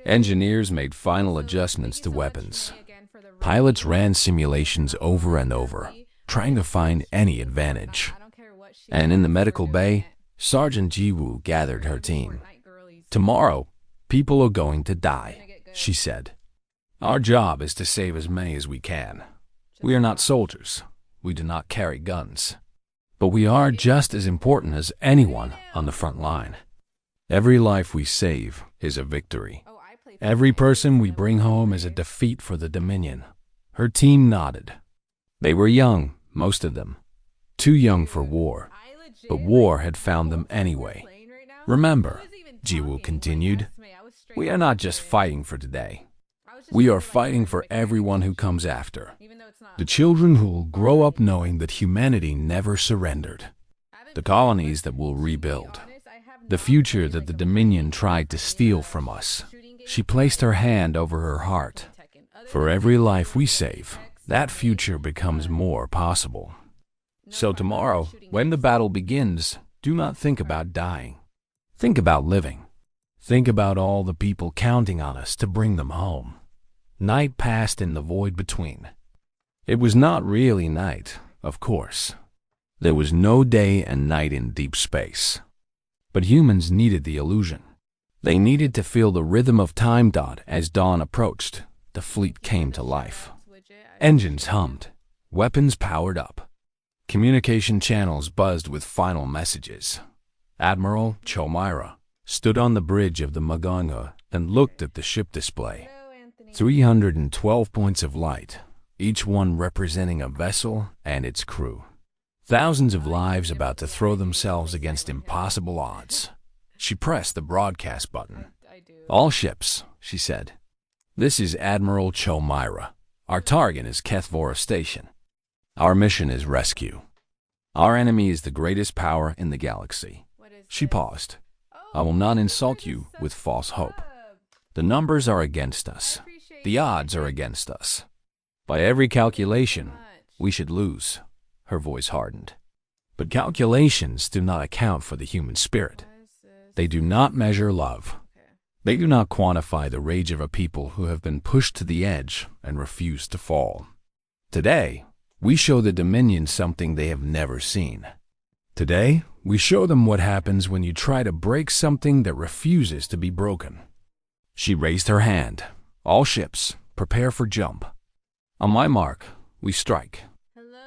[SPEAKER 1] Engineers made final adjustments to weapons. Pilots ran simulations over and over, trying to find any advantage. And in the medical bay, Sergeant Jiwoo gathered her team. "Tomorrow, people are going to die," she said. "Our job is to save as many as we can. We are not soldiers. We do not carry guns. But we are just as important as anyone on the front line. Every life we save is a victory. Every person we bring home is a defeat for the Dominion." Her team nodded. They were young, most of them. Too young for war. But war had found them anyway. "Remember," Jiwoo continued, "we are not just fighting for today. We are fighting for everyone who comes after. The children who will grow up knowing that humanity never surrendered. The colonies that will rebuild. The future that the Dominion tried to steal from us." She placed her hand over her heart. "For every life we save, that future becomes more possible. So tomorrow, when the battle begins, do not think about dying. Think about living. Think about all the people counting on us to bring them home." Night passed in the void between. It was not really night, of course. There was no day and night in deep space. But humans needed the illusion. They needed to feel the rhythm of time. As dawn approached, the fleet came to life. Engines hummed. Weapons powered up. Communication channels buzzed with final messages. Admiral Chomira stood on the bridge of the Maganga and looked at the ship display. 312 points of light, each one representing a vessel and its crew. Thousands of lives about to throw themselves against impossible odds. She pressed the broadcast button. "All ships," she said. "This is Admiral Chomira. Our target is Kethvora Station. Our mission is rescue. Our enemy is the greatest power in the galaxy." She paused. "I will not insult you with false hope. The numbers are against us. The odds are against us. By every calculation, we should lose." Her voice hardened. "But calculations do not account for the human spirit. They do not measure love. They do not quantify the rage of a people who have been pushed to the edge and refuse to fall. Today, we show the Dominion something they have never seen. Today, we show them what happens when you try to break something that refuses to be broken." She raised her hand. "All ships, prepare for jump. On my mark, we strike."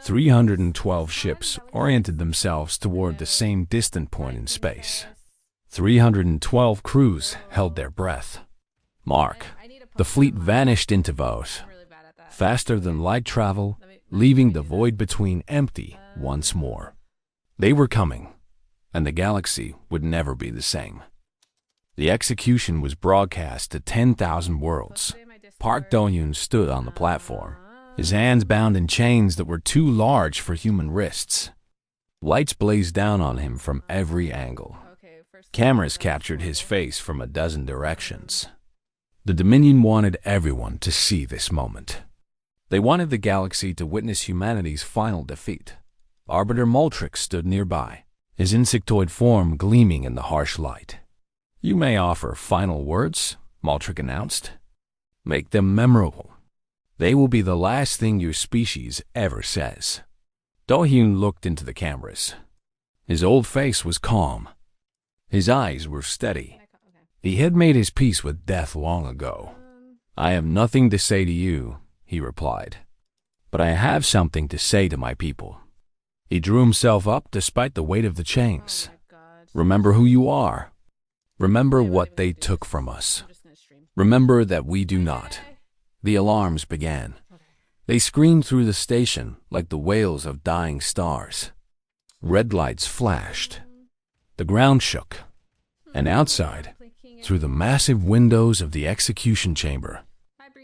[SPEAKER 1] 312 ships oriented themselves toward the same distant point in space. 312 crews held their breath. Mark. The fleet vanished into vows, faster than light travel, leaving the void between empty once more. They were coming, and the galaxy would never be the same. The execution was broadcast to 10,000 worlds. Park Do-hyun stood on the platform, his hands bound in chains that were too large for human wrists. Lights blazed down on him from every angle. Cameras captured his face from a dozen directions. The Dominion wanted everyone to see this moment. They wanted the galaxy to witness humanity's final defeat. Arbiter Moltrick stood nearby, his insectoid form gleaming in the harsh light. "You may offer final words," Moltrick announced. "Make them memorable. They will be the last thing your species ever says." Do-hyun looked into the cameras. His old face was calm. His eyes were steady. He had made his peace with death long ago. "I have nothing to say to you," he replied, "but I have something to say to my people." He drew himself up despite the weight of the chains. "Remember who you are. Remember what they took from us. Remember that we do not." The alarms began. They screamed through the station like the wails of dying stars. Red lights flashed. The ground shook. And outside, through the massive windows of the execution chamber,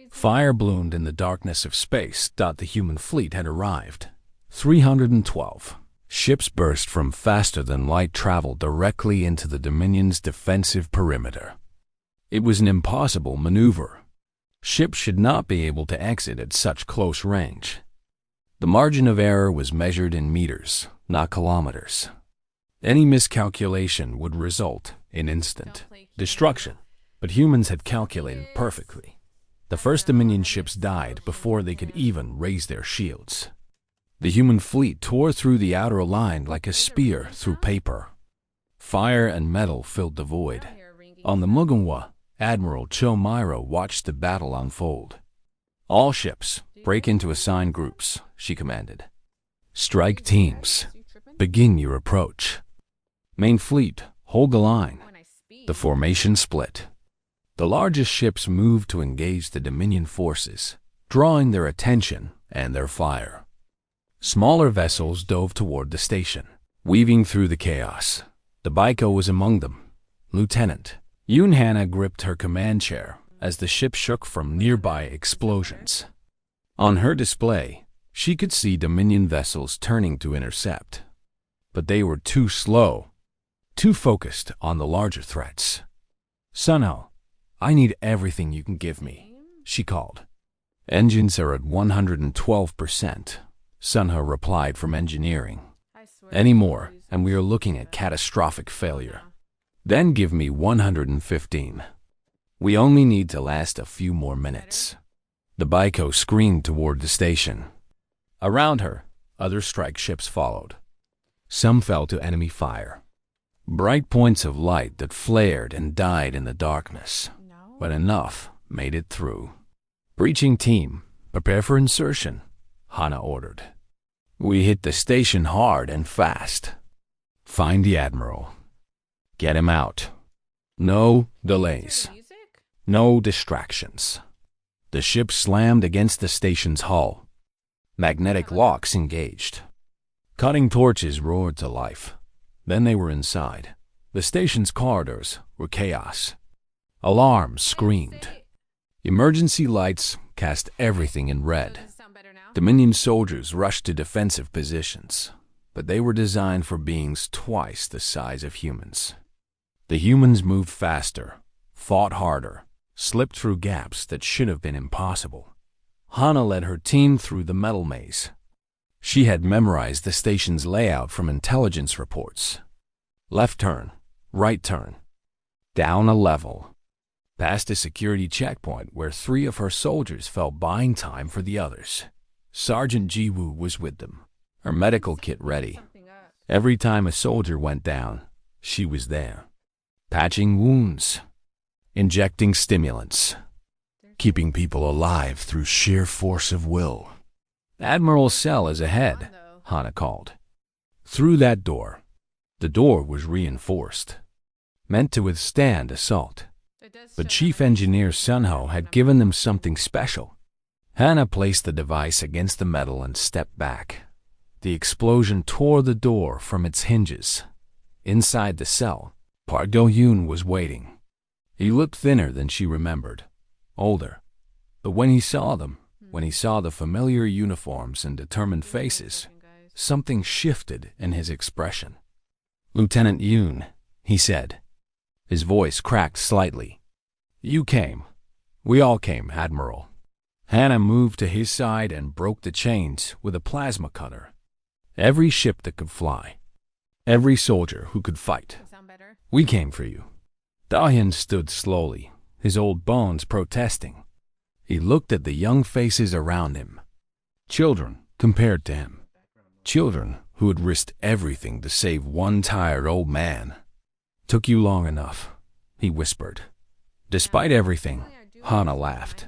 [SPEAKER 1] fire bloomed in the darkness of space. The human fleet had arrived. 312 ships burst from faster-than-light travel directly into the Dominion's defensive perimeter. It was an impossible maneuver. Ships should not be able to exit at such close range. The margin of error was measured in meters, not kilometers. Any miscalculation would result in instant destruction, but humans had calculated perfectly. The first Dominion ships died before they could even raise their shields. The human fleet tore through the outer line like a spear through paper. Fire and metal filled the void. On the Mugunhwa, Admiral Cho Myro watched the battle unfold. "All ships, break into assigned groups," she commanded. "Strike teams. Begin your approach. Main fleet, hold the line." The formation split. The largest ships moved to engage the Dominion forces, drawing their attention and their fire. Smaller vessels dove toward the station, weaving through the chaos. The Baiko was among them. Lieutenant Yoon Hana gripped her command chair as the ship shook from nearby explosions. On her display, she could see Dominion vessels turning to intercept. But they were too slow, too focused on the larger threats. "Sunho, I need everything you can give me," she called. "Engines are at 112%, Sunho replied from engineering. "Any more, and we are looking at catastrophic failure. Then give me 115. We only need to last a few more minutes." The Baiko screamed toward the station. Around her, other strike ships followed. Some fell to enemy fire. Bright points of light that flared and died in the darkness, but enough made it through. "Breaching team, prepare for insertion," Hana ordered. "We hit the station hard and fast. Find the Admiral. Get him out. No delays. No distractions." The ship slammed against the station's hull. Magnetic locks engaged. Cutting torches roared to life. Then they were inside. The station's corridors were chaos. Alarms screamed. Emergency lights cast everything in red. Dominion soldiers rushed to defensive positions, but they were designed for beings twice the size of humans. The humans moved faster, fought harder, slipped through gaps that should have been impossible. Hana led her team through the metal maze. She had memorized the station's layout from intelligence reports. Left turn, right turn, down a level, past a security checkpoint where 3 of her soldiers felt buying time for the others. Sergeant Jiwoo was with them, her medical kit ready. Every time a soldier went down, she was there, patching wounds, injecting stimulants, keeping people alive through sheer force of will. "Admiral Cell is ahead," Hana called. Through that door. The door was reinforced. meant to withstand assault. But Chief Engineer Sunho had given them something special. Hana placed the device against the metal and stepped back. The explosion tore the door from its hinges. Inside the cell, Park Do-hyun was waiting. He looked thinner than she remembered, older. But when he saw them, when he saw the familiar uniforms and determined faces, something shifted in his expression. "Lieutenant Yoon," he said. His voice cracked slightly. "You came. We all came, Admiral." Hana moved to his side and broke the chains with a plasma cutter. Every ship that could fly. Every soldier who could fight. "We came for you." Do-hyun stood slowly, his old bones protesting. He looked at the young faces around him. Children compared to him. Children who had risked everything to save one tired old man. "Took you long enough," he whispered. Despite everything, Hana laughed.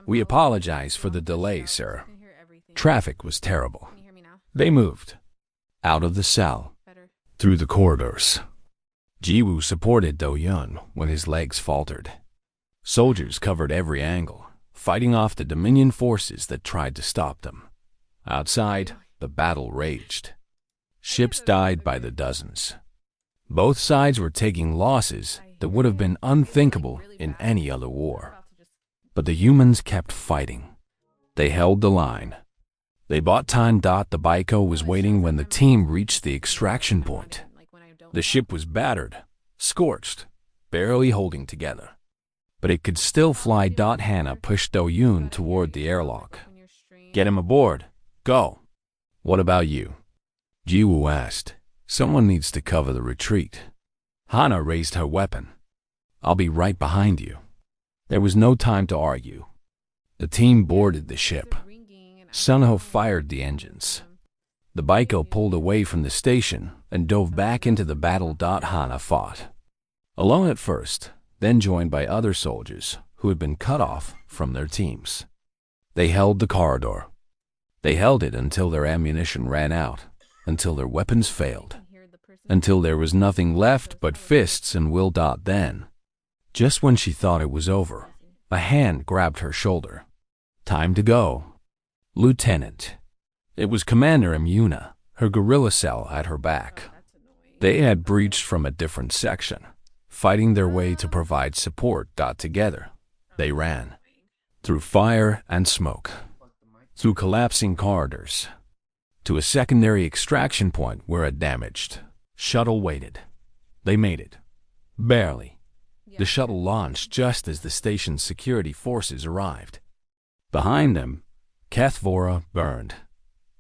[SPEAKER 1] "We apologize for the delay, sir. Traffic was terrible." They moved. Out of the cell. Through the corridors. Ji-woo supported Do-hyun when his legs faltered. Soldiers covered every angle, fighting off the Dominion forces that tried to stop them. Outside, the battle raged. Ships died by the dozens. Both sides were taking losses that would have been unthinkable in any other war. But the humans kept fighting. They held the line. They bought time. The Baiko was waiting when the team reached the extraction point. The ship was battered, scorched, barely holding together. But it could still fly. Hana pushed Do-hyun toward the airlock. "Get him aboard. Go." "What about you?" Ji-woo asked. "Someone needs to cover the retreat." Hana raised her weapon. "I'll be right behind you." There was no time to argue. The team boarded the ship. Sunho fired the engines. The Baiko pulled away from the station and dove back into the battle. Hana fought. Alone at first, then joined by other soldiers who had been cut off from their teams. They held the corridor. They held it until their ammunition ran out, until their weapons failed, until there was nothing left but fists and will. Then, just when she thought it was over, a hand grabbed her shoulder. "Time to go." "Lieutenant." It was Commander Imuna, her guerrilla cell at her back. They had breached from a different section, fighting their way to provide support. Together, they ran. Through fire and smoke. Through collapsing corridors. To a secondary extraction point where a damaged shuttle waited. They made it. Barely. The shuttle launched just as the station's security forces arrived. Behind them, Kathvora burned.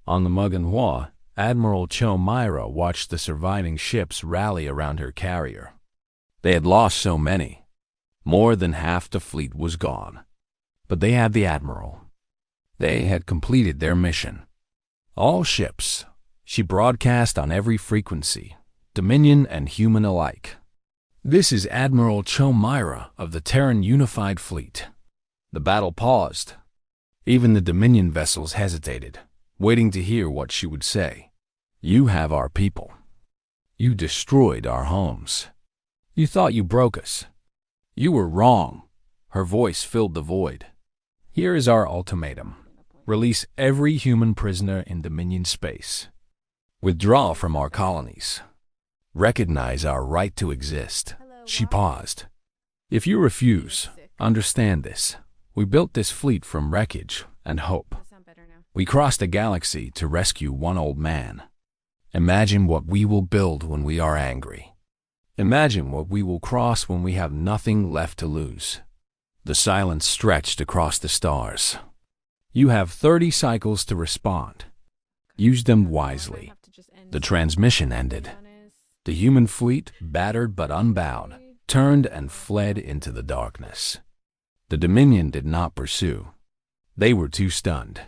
[SPEAKER 1] On the Muganhwa, Admiral Cho Myra watched the surviving ships rally around her carrier. They had lost so many. More than half the fleet was gone. But they had the Admiral. They had completed their mission. All ships, she broadcast on every frequency, Dominion and human alike. "This is Admiral Cho Myra of the Terran Unified Fleet." The battle paused. Even the Dominion vessels hesitated, waiting to hear what she would say. "You have our people. You destroyed our homes. You thought you broke us. You were wrong." Her voice filled the void. "Here is our ultimatum. Release every human prisoner in Dominion space. Withdraw from our colonies. Recognize our right to exist." She paused. "If you refuse, understand this. We built this fleet from wreckage and hope. We crossed a galaxy to rescue one old man. Imagine what we will build when we are angry. Imagine what we will cross when we have nothing left to lose." The silence stretched across the stars. "You have 30 cycles to respond. Use them wisely." The transmission ended. The human fleet, battered but unbowed, turned and fled into the darkness. The Dominion did not pursue. They were too stunned,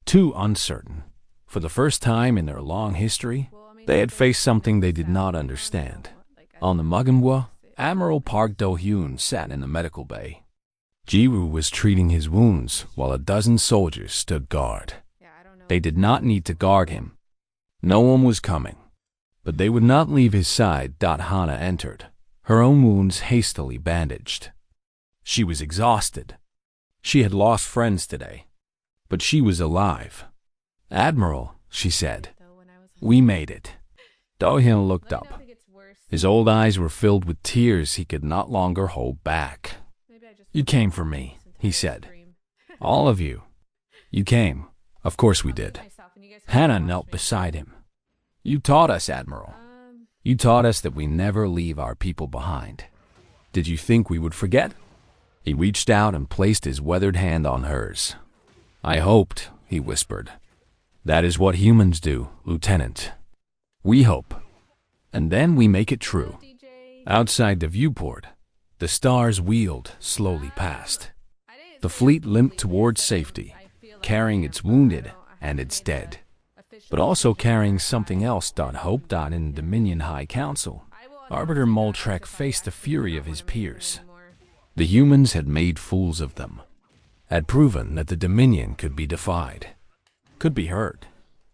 [SPEAKER 1] too uncertain. For the first time in their long history, they had faced something they did not understand. On the Muganhwa, Admiral Park Do-hyun sat in the medical bay. Ji-woo was treating his wounds while a dozen soldiers stood guard. They did not need to guard him. No one was coming. But they would not leave his side. Hana entered, her own wounds hastily bandaged. She was exhausted. She had lost friends today, but she was alive. "Admiral," she said, "we made it." Do-hyun looked up. His old eyes were filled with tears he could not longer hold back. "You came for me," he said. "All of you. You came." "Of course we did." Hannah knelt beside him. "You taught us, Admiral. You taught us that we never leave our people behind. Did you think we would forget?" He reached out and placed his weathered hand on hers. "I hoped," he whispered. "That is what humans do, Lieutenant. We hope, and then we make it true." Outside the viewport, the stars wheeled slowly past. The fleet limped towards safety, carrying its wounded and its dead, but also carrying something else. Hope. In the Dominion High Council, Arbiter Moltrek faced the fury of his peers. The humans had made fools of them, had proven that the Dominion could be defied, could be hurt.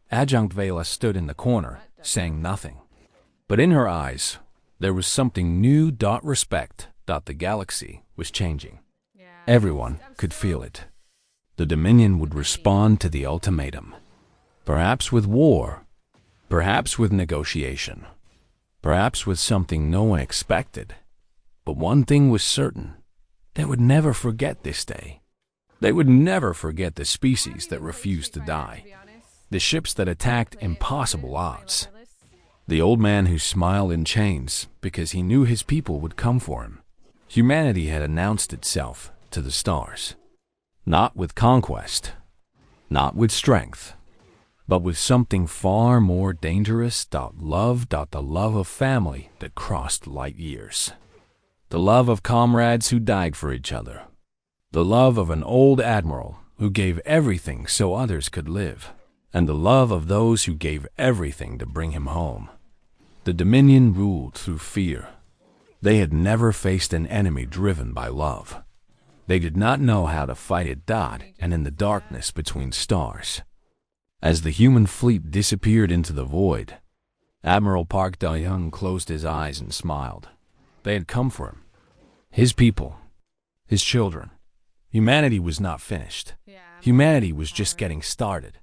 [SPEAKER 1] Adjunct Vela stood in the corner, saying nothing. But in her eyes, there was something new. Respect. The galaxy was changing. Everyone could feel it. The Dominion would respond to the ultimatum. Perhaps with war, perhaps with negotiation, perhaps with something no one expected. But one thing was certain. They would never forget this day. They would never forget the species that refused to die. The ships that attacked impossible odds. The old man who smiled in chains because he knew his people would come for him. Humanity had announced itself to the stars. Not with conquest, not with strength, but with something far more dangerous. Love. The love of family that crossed light years. The love of comrades who died for each other. The love of an old admiral who gave everything so others could live. And the love of those who gave everything to bring him home. The Dominion ruled through fear. They had never faced an enemy driven by love. They did not know how to fight it. And in the darkness between stars, as the human fleet disappeared into the void, Admiral Park Do-hyun closed his eyes and smiled. They had come for him. His people. His children. Humanity was not finished. Humanity was just getting started.